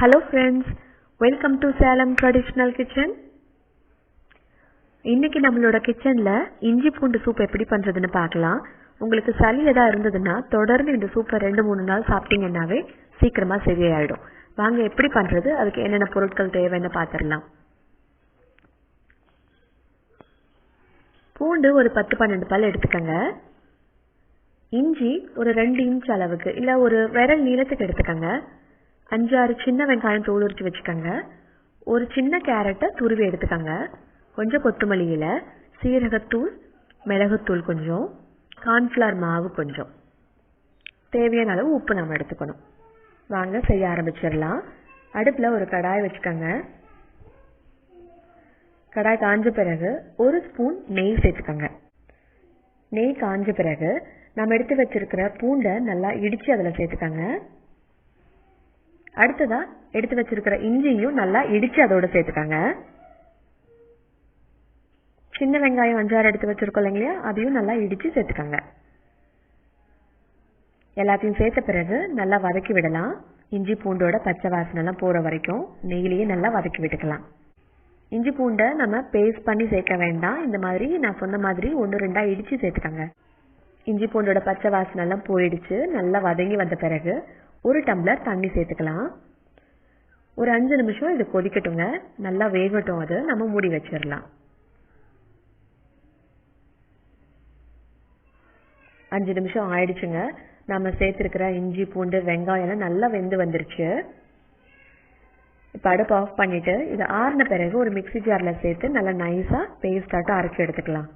Hello friends, welcome to Salem traditional kitchen. இன்னைக்கு நம்மளோட கிச்சன்ல இஞ்சி பூண்டு சூப் எப்படி பண்றதுன்னு பார்க்கலாம். உங்களுக்கு சளி ஏதா இருந்ததுன்னா தொடர்ந்து இந்த சூப்பை 2-3 நாள் சாப்பிட்டீங்கன்னாவே சீக்கிரமா சரியாயிடும். வாங்க எப்படி பண்றது, அதுக்கு என்னென்ன பொருட்கள் தேவைன்னு பார்த்துடலாம். பூண்டு ஒரு 10-12 பல் எடுத்துக்கங்க. இஞ்சி ஒரு 2 இன்ச் அளவுக்கு இல்ல ஒரு விரல் நீளத்துக்கு எடுத்துக்கங்க. 5-6 சின்ன வெங்காயம் தோல் உரிச்சு வச்சுக்கோங்க. ஒரு சின்ன கேரட்டை துருவி எடுத்துக்கோங்க. கொஞ்சம் கொத்தமல்லி இலை, சீரகத்தூள், மிளகுத்தூள் கொஞ்சம், கார்ன்ஃப்ளவர் மாவு கொஞ்சம், தேவையான அளவு உப்பு நம்ம எடுத்துக்கணும். வாங்க செய்ய ஆரம்பிச்சிடலாம். அடுப்பில் ஒரு கடாய் வச்சுக்கோங்க. கடாய் காஞ்ச பிறகு 1 ஸ்பூன் நெய் சேர்த்துக்கோங்க. நெய் காஞ்ச பிறகு நம்ம எடுத்து வச்சிருக்கிற பூண்டை நல்லா இடித்து அதில் சேர்த்துக்கோங்க. அடுத்ததா எடுத்து வச்சிருக்கிற இஞ்சியும் நல்லா இடிச்சு அதோட சேர்த்துக்காங்க. சின்ன வெங்காயம் 5-6 எடுத்து வச்சிருக்கோம் இல்லைங்களா, அதையும் நல்லா இடிச்சு சேர்த்துக்காங்க. எல்லாத்தையும் சேர்த்த பிறகு நல்லா வதக்கி விடலாம். இஞ்சி பூண்டோட பச்சை வாசனை எல்லாம் போற வரைக்கும் நெய்யிலேயே நல்லா வதக்கி விட்டுக்கலாம். இஞ்சி பூண்டை நம்ம பேஸ்ட் பண்ணி சேர்க்க வேண்டாம். இந்த மாதிரி நான் சொன்ன மாதிரி 1-2 இடிச்சு சேர்த்துக்காங்க. இஞ்சி பூண்டோட பச்சை வாசனை எல்லாம் போயிடுச்சு. நல்லா வதங்கி வந்த பிறகு 1 டம்ளர் தண்ணி சேர்த்துக்கலாம். ஒரு 5 நிமிஷம் இது கொதிக்கட்டுங்க. நல்லா வேகட்டும். அது நம்ம மூடி வச்சிடலாம். 5 நிமிஷம் ஆயிடுச்சுங்க. நம்ம சேர்த்துருக்கிற இஞ்சி பூண்டு வெங்காயம் நல்லா வெந்து வந்துருச்சு. இப்போ அடுப்பு ஆஃப் பண்ணிட்டு இதை ஆறின பிறகு ஒரு மிக்ஸி ஜார்ல சேர்த்து நல்லா நைஸா பேஸ்ட் ஆட்டம் அரைச்சி எடுத்துக்கலாம்.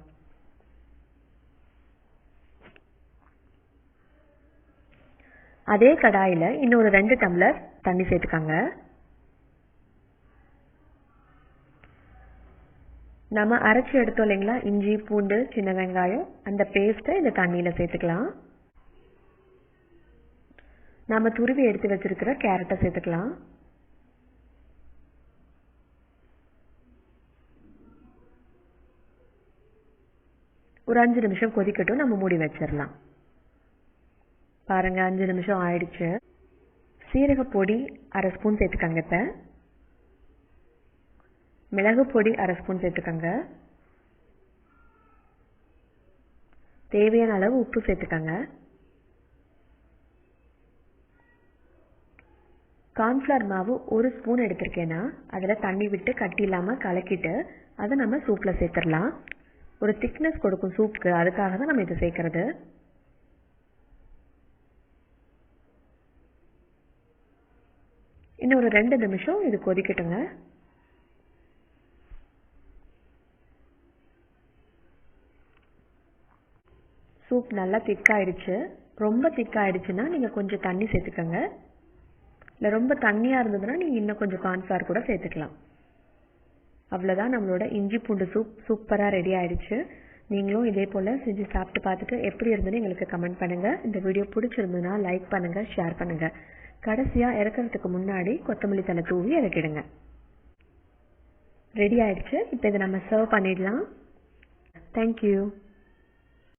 அதே கடாயில இன்னொரு 2 டம்ளர் தண்ணி சேர்த்துக்காங்க. நம்ம அரைச்சி எடுத்தோம் இல்லைங்களா, இஞ்சி பூண்டு சின்ன வெங்காயம், அந்த பேஸ்ட்டை இந்த தண்ணியில சேர்த்துக்கலாம். நம்ம துருவி எடுத்து வச்சிருக்கிற கேரட்டை சேர்த்துக்கலாம். ஒரு 5 நிமிஷம் கொதிக்கட்டும். நம்ம மூடி வச்சிடலாம். பாருங்க 5 நிமிஷம் ஆயிடுச்சு. சீரக பொடி 1/2 ஸ்பூன் சேர்த்துக்கங்க. இப்ப மிளகு பொடி 1/2 ஸ்பூன் சேர்த்துக்கங்க. தேவையான அளவு உப்பு சேர்த்துக்கங்க. கார்ன்ஃப்ளவர் மாவு 1 ஸ்பூன் எடுத்திருக்கேன்னா அதுல தண்ணி விட்டு கட்டி இல்லாம கலக்கிட்டு அதை நம்ம சூப்ல சேர்த்துடலாம். ஒரு திக்னஸ் கொடுக்கும் சூப்புக்கு, அதுக்காக தான் நம்ம இதை சேர்க்கறது. இன்னும் ஒரு 2 நிமிஷம் இது கொதிக்கட்டுங்க. சூப் நல்லா திக்காயிடுச்சு. ரொம்ப திக்காயிடுச்சுன்னா நீங்க கொஞ்சம் தண்ணி சேர்த்துக்கங்க. இல்லை ரொம்ப தண்ணியா இருந்ததுன்னா நீங்க இன்னும் கொஞ்சம் கார்ன்ஃப்ளவர் கூட சேர்த்துக்கலாம். அவ்வளோதான், நம்மளோட இஞ்சி பூண்டு சூப் சூப்பரா ரெடி ஆயிடுச்சு. நீங்களும் இதே போல செஞ்சு சாப்பிட்டு பார்த்துட்டு எப்படி இருந்ததுன்னு எங்களுக்கு கமெண்ட் பண்ணுங்க. இந்த வீடியோ பிடிச்சிருந்ததுன்னா லைக் பண்ணுங்க, ஷேர் பண்ணுங்க. கடைசியா இறக்கிறதுக்கு முன்னாடி கொத்தமல்லி தழை தூவி இறக்கிடுங்க. ரெடி ஆயிடுச்சு. இப்போ இதை நம்ம சர்வ் பண்ணிடலாம். தேங்க்யூ.